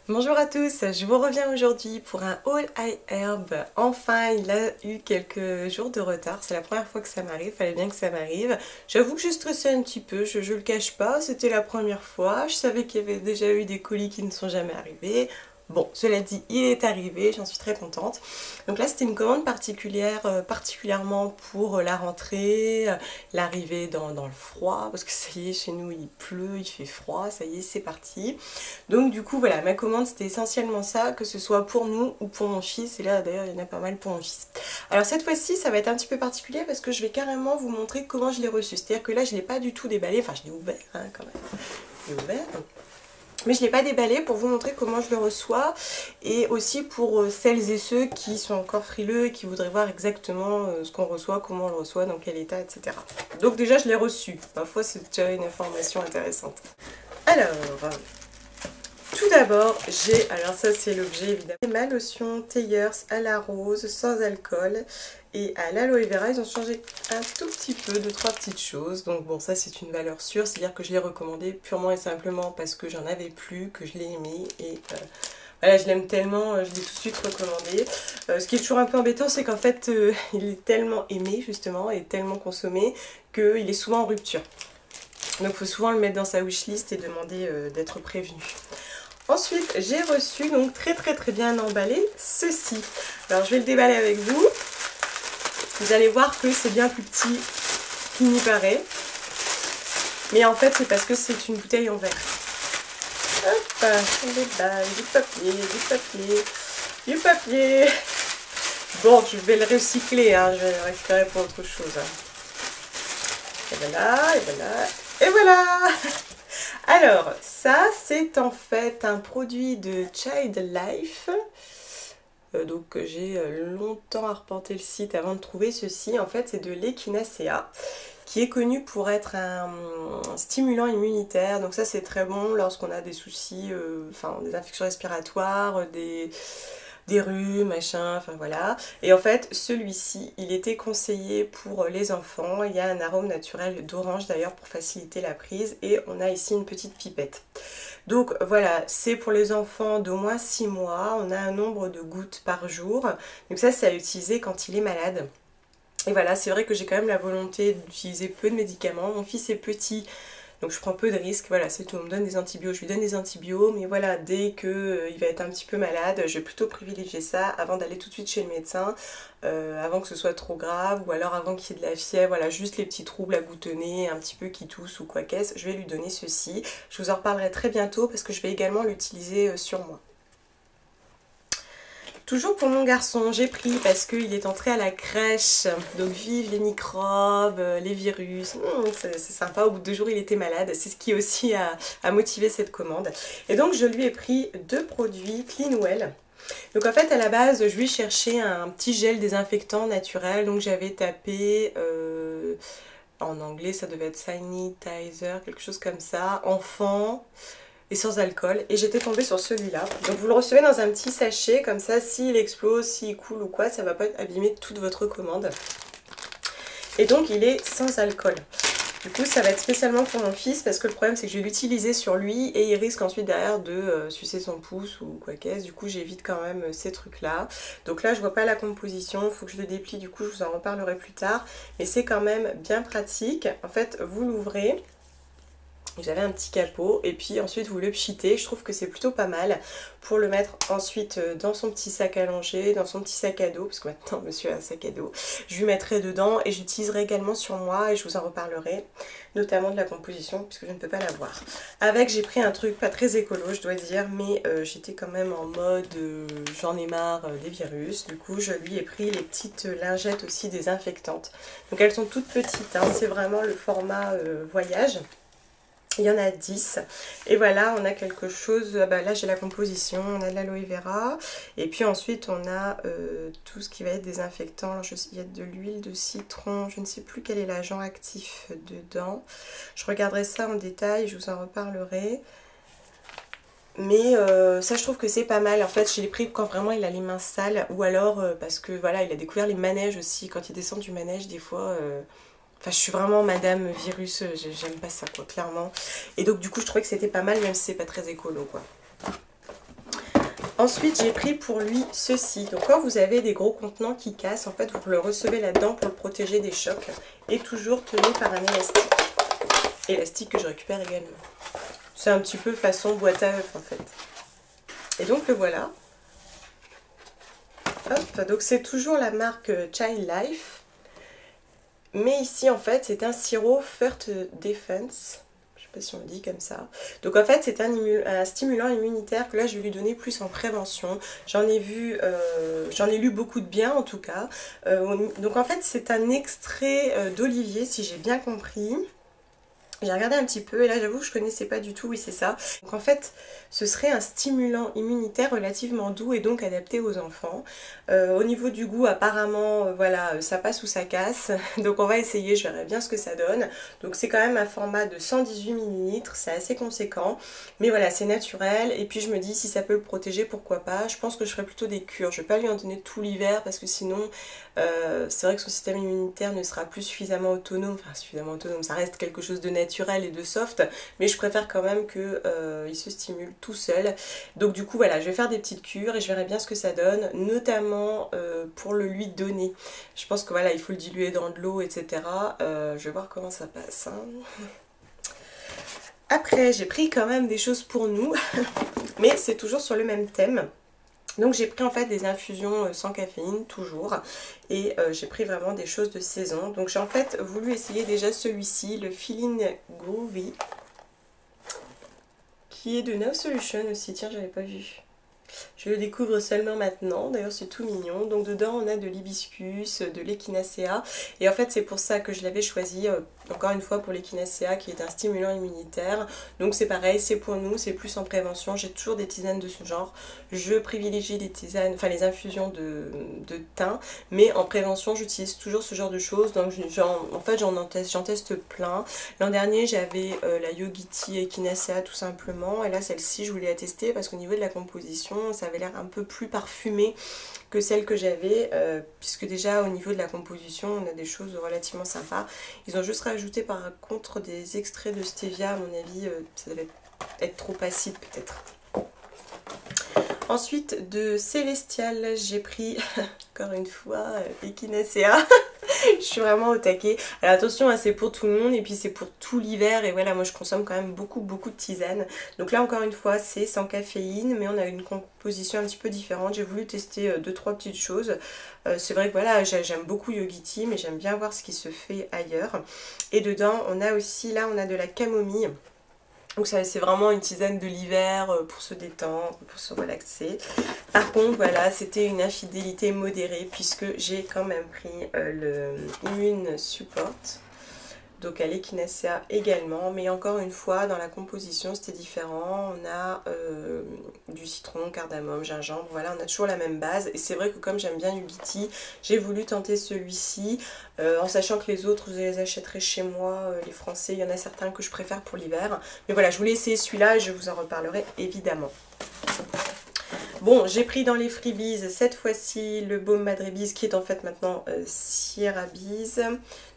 Bonjour à tous, je vous reviens aujourd'hui pour un haul high herb. Enfin, il a eu quelques jours de retard, c'est la première fois que ça m'arrive, fallait bien que ça m'arrive. J'avoue que je stressais un petit peu, je le cache pas, c'était la première fois, je savais qu'il y avait déjà eu des colis qui ne sont jamais arrivés. Bon, cela dit, il est arrivé, j'en suis très contente. Donc là, c'était une commande particulière, particulièrement pour la rentrée, l'arrivée dans le froid, parce que ça y est, chez nous, il pleut, il fait froid, ça y est, c'est parti. Donc du coup, voilà, ma commande, c'était essentiellement ça, que ce soit pour nous ou pour mon fils. Et là, d'ailleurs, il y en a pas mal pour mon fils. Alors cette fois-ci, ça va être un petit peu particulier parce que je vais carrément vous montrer comment je l'ai reçu. C'est-à-dire que là, je ne l'ai pas du tout déballé, enfin, je l'ai ouvert, hein, quand même. Je l'ai ouvert. Mais je ne l'ai pas déballé pour vous montrer comment je le reçois et aussi pour celles et ceux qui sont encore frileux et qui voudraient voir exactement ce qu'on reçoit, comment on le reçoit, dans quel état, etc. Donc déjà, je l'ai reçu. Parfois, c'est déjà une information intéressante. Alors, tout d'abord, j'ai, alors ça c'est l'objet évidemment, ma lotion Thayers à la rose sans alcool et à l'aloe vera. Ils ont changé un tout petit peu, deux trois petites choses. Donc bon, ça c'est une valeur sûre, c'est-à-dire que je l'ai recommandé purement et simplement parce que j'en avais plus, que je l'ai aimé et voilà, je l'aime tellement, je l'ai tout de suite recommandé. Ce qui est toujours un peu embêtant, c'est qu'en fait, il est tellement aimé justement et tellement consommé qu'il est souvent en rupture. Donc il faut souvent le mettre dans sa wishlist et demander d'être prévenu. Ensuite, j'ai reçu donc très bien emballé ceci. Alors je vais le déballer avec vous. Vous allez voir que c'est bien plus petit qu'il n'y paraît. Mais en fait, c'est parce que c'est une bouteille en verre. Hop, on déballe, du papier, du papier. Bon, je vais le recycler, hein, je vais le récupérer pour autre chose. Et voilà, et voilà, et voilà. Alors, ça, c'est en fait un produit de Child Life. Donc, j'ai longtemps arpenté le site avant de trouver ceci. En fait, c'est de l'Echinacea, qui est connu pour être un stimulant immunitaire. Donc ça, c'est très bon lorsqu'on a des soucis, enfin, des infections respiratoires, des rhumes, machin, enfin voilà. Et en fait, celui-ci, il était conseillé pour les enfants. Il y a un arôme naturel d'orange d'ailleurs pour faciliter la prise. Et on a ici une petite pipette. Donc voilà, c'est pour les enfants d'au moins 6 mois. On a un nombre de gouttes par jour. Donc ça, c'est à utiliser quand il est malade. Et voilà, c'est vrai que j'ai quand même la volonté d'utiliser peu de médicaments. Mon fils est petit, donc je prends peu de risques, voilà, c'est tout. On me donne des antibiotiques, je lui donne des antibiotiques, mais voilà, dès qu'il va être un petit peu malade, je vais plutôt privilégier ça avant d'aller tout de suite chez le médecin, avant que ce soit trop grave, ou alors avant qu'il y ait de la fièvre, voilà, juste les petits troubles à goutonner, un petit peu qui tousse ou quoi qu'est-ce, je vais lui donner ceci. Je vous en reparlerai très bientôt parce que je vais également l'utiliser sur moi. Toujours pour mon garçon, j'ai pris parce qu'il est entré à la crèche, donc vive les microbes, les virus, c'est sympa, au bout de 2 jours il était malade, c'est ce qui aussi a motivé cette commande. Et donc je lui ai pris 2 produits Cleanwell. Donc en fait à la base je lui cherchais un petit gel désinfectant naturel, donc j'avais tapé... en anglais ça devait être sanitizer, quelque chose comme ça, enfant... et sans alcool, et j'étais tombée sur celui-là. Donc vous le recevez dans un petit sachet, comme ça, s'il explose, s'il coule ou quoi, ça va pas abîmer toute votre commande. Et donc il est sans alcool. Du coup ça va être spécialement pour mon fils, parce que le problème c'est que je vais l'utiliser sur lui, et il risque ensuite derrière de sucer son pouce ou quoi qu'est-ce. Du coup j'évite quand même ces trucs-là. Donc là je vois pas la composition, il faut que je le déplie, du coup je vous en reparlerai plus tard. Mais c'est quand même bien pratique. En fait vous l'ouvrez. Vous avez un petit capot et puis ensuite vous le pchitez. Je trouve que c'est plutôt pas mal pour le mettre ensuite dans son petit sac à langer, dans son petit sac à dos, parce que maintenant monsieur a un sac à dos. Je lui mettrai dedans et j'utiliserai également sur moi et je vous en reparlerai, notamment de la composition puisque je ne peux pas la voir. Avec, j'ai pris un truc pas très écolo je dois dire, mais j'étais quand même en mode j'en ai marre des virus. Du coup je lui ai pris les petites lingettes aussi désinfectantes. Donc elles sont toutes petites, hein. C'est vraiment le format voyage. Il y en a 10 et voilà, on a quelque chose, bah là j'ai la composition, on a de l'aloe vera et puis ensuite on a tout ce qui va être désinfectant. Alors, il y a de l'huile de citron, je ne sais plus quel est l'agent actif dedans, je regarderai ça en détail, je vous en reparlerai. Mais ça je trouve que c'est pas mal, en fait je l'ai pris quand vraiment il a les mains sales ou alors parce que voilà il a découvert les manèges aussi, quand il descend du manège des fois... Enfin, je suis vraiment madame virus, j'aime pas ça, quoi, clairement. Et donc, du coup, je trouvais que c'était pas mal, même si c'est pas très écolo, quoi. Ensuite, j'ai pris pour lui ceci. Donc quand vous avez des gros contenants qui cassent, en fait, vous le recevez là-dedans pour le protéger des chocs. Et toujours tenu par un élastique. Élastique que je récupère également. C'est un petit peu façon boîte à œufs en fait. Et donc le voilà. Hop, donc c'est toujours la marque Child Life. Mais ici en fait c'est un sirop First Defense. Je sais pas si on le dit comme ça. Donc en fait c'est un stimulant immunitaire que là je vais lui donner plus en prévention. J'en ai lu beaucoup de bien en tout cas. Donc en fait c'est un extrait d'olivier si j'ai bien compris. J'ai regardé un petit peu et là j'avoue que je connaissais pas du tout, oui c'est ça. Donc en fait ce serait un stimulant immunitaire relativement doux et donc adapté aux enfants. Au niveau du goût apparemment voilà ça passe ou ça casse. Donc on va essayer, je verrai bien ce que ça donne. Donc c'est quand même un format de 118 ml, c'est assez conséquent. Mais voilà c'est naturel et puis je me dis si ça peut le protéger pourquoi pas. Je pense que je ferai plutôt des cures, je vais pas lui en donner tout l'hiver parce que sinon c'est vrai que son système immunitaire ne sera plus suffisamment autonome. Enfin suffisamment autonome, ça reste quelque chose de naturel et de soft, mais je préfère quand même qu'il se stimule tout seul. Donc du coup voilà, je vais faire des petites cures et je verrai bien ce que ça donne, notamment pour le lui donner. Je pense que voilà, il faut le diluer dans de l'eau, etc. Je vais voir comment ça passe. Hein. Après, j'ai pris quand même des choses pour nous, mais c'est toujours sur le même thème. Donc j'ai pris en fait des infusions sans caféine toujours et j'ai pris vraiment des choses de saison. Donc j'ai en fait voulu essayer déjà celui-ci, le Feeling Groovy, qui est de Now Solution aussi, tiens j'avais pas vu. Je le découvre seulement maintenant, d'ailleurs c'est tout mignon. Donc dedans on a de l'hibiscus, de l'echinacea et en fait c'est pour ça que je l'avais choisi, encore une fois pour l'echinacea qui est un stimulant immunitaire. Donc c'est pareil, c'est pour nous, c'est plus en prévention, j'ai toujours des tisanes de ce genre. Je privilégie les tisanes, enfin les infusions de thym, mais en prévention j'utilise toujours ce genre de choses. Donc en fait j'en teste plein. L'an dernier j'avais la Yogiti Echinacea tout simplement et là celle-ci je voulais la tester parce qu'au niveau de la composition ça avait l'air un peu plus parfumé que celle que j'avais, puisque déjà au niveau de la composition on a des choses relativement sympas. Ils ont juste rajouté par contre des extraits de stevia, à mon avis ça devait être trop acide peut-être. Ensuite de Célestial j'ai pris encore une fois Echinacea. Je suis vraiment au taquet. Alors attention, hein, c'est pour tout le monde et puis c'est pour tout l'hiver. Et voilà, moi je consomme quand même beaucoup de tisane. Donc là encore une fois, c'est sans caféine, mais on a une composition un petit peu différente. J'ai voulu tester 2-3 petites choses. C'est vrai que voilà, j'aime beaucoup Yogiti, mais j'aime bien voir ce qui se fait ailleurs. Et dedans, on a aussi, là on a de la camomille. Donc c'est vraiment une tisane de l'hiver pour se détendre, pour se relaxer. Par contre voilà, c'était une infidélité modérée puisque j'ai quand même pris le Immune Support. Donc à l'Echinacea également, mais encore une fois dans la composition c'était différent. On a du citron, cardamome, gingembre, voilà, on a toujours la même base. Et c'est vrai que comme j'aime bien Yogiti, j'ai voulu tenter celui-ci, en sachant que les autres je les achèterai chez moi, les français, il y en a certains que je préfère pour l'hiver. Mais voilà, je voulais essayer celui-là et je vous en reparlerai évidemment. Bon, j'ai pris dans les freebies cette fois-ci le baume Madrebiz qui est en fait maintenant Sierra Biz.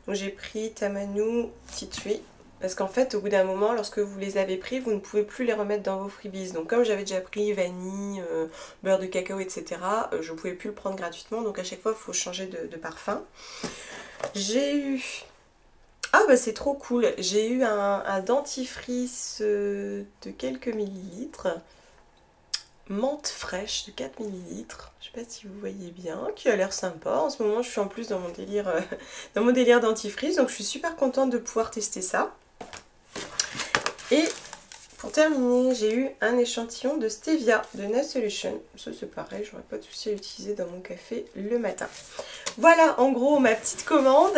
Donc j'ai pris Tamanu Tea Tree parce qu'en fait au bout d'un moment lorsque vous les avez pris vous ne pouvez plus les remettre dans vos freebies. Donc comme j'avais déjà pris vanille, beurre de cacao etc. Je ne pouvais plus le prendre gratuitement donc à chaque fois il faut changer de parfum. J'ai eu... Ah bah c'est trop cool, j'ai eu un dentifrice de quelques millilitres. Menthe fraîche de 4 ml, je sais pas si vous voyez bien, qui a l'air sympa. En ce moment je suis en plus dans mon délire dentifrice, donc je suis super contente de pouvoir tester ça. Et pour terminer, j'ai eu un échantillon de Stevia de Now Solution. Ça c'est pareil, j'aurais pas de souci à l'utiliser dans mon café le matin. Voilà en gros ma petite commande.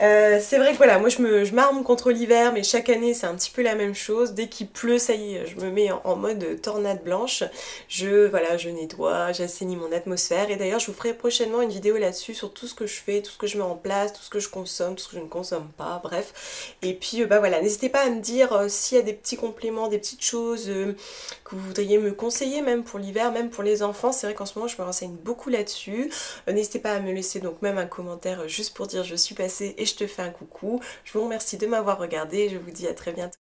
C'est vrai que voilà, moi je m'arme contre l'hiver, mais chaque année c'est un petit peu la même chose. Dès qu'il pleut, ça y est, je me mets en mode tornade blanche. Voilà, je nettoie, j'assainis mon atmosphère. Et d'ailleurs je vous ferai prochainement une vidéo là-dessus sur tout ce que je fais, tout ce que je mets en place, tout ce que je consomme, tout ce que je ne consomme pas, bref. Et puis bah voilà, n'hésitez pas à me dire s'il y a des petits compléments, des petites choses que vous voudriez me conseiller, même pour l'hiver, même pour les enfants. C'est vrai qu'en ce moment je me renseigne beaucoup là-dessus. N'hésitez pas à me laisser donc même un commentaire juste pour dire je suis passée et je te fais un coucou. Je vous remercie de m'avoir regardé et je vous dis à très bientôt.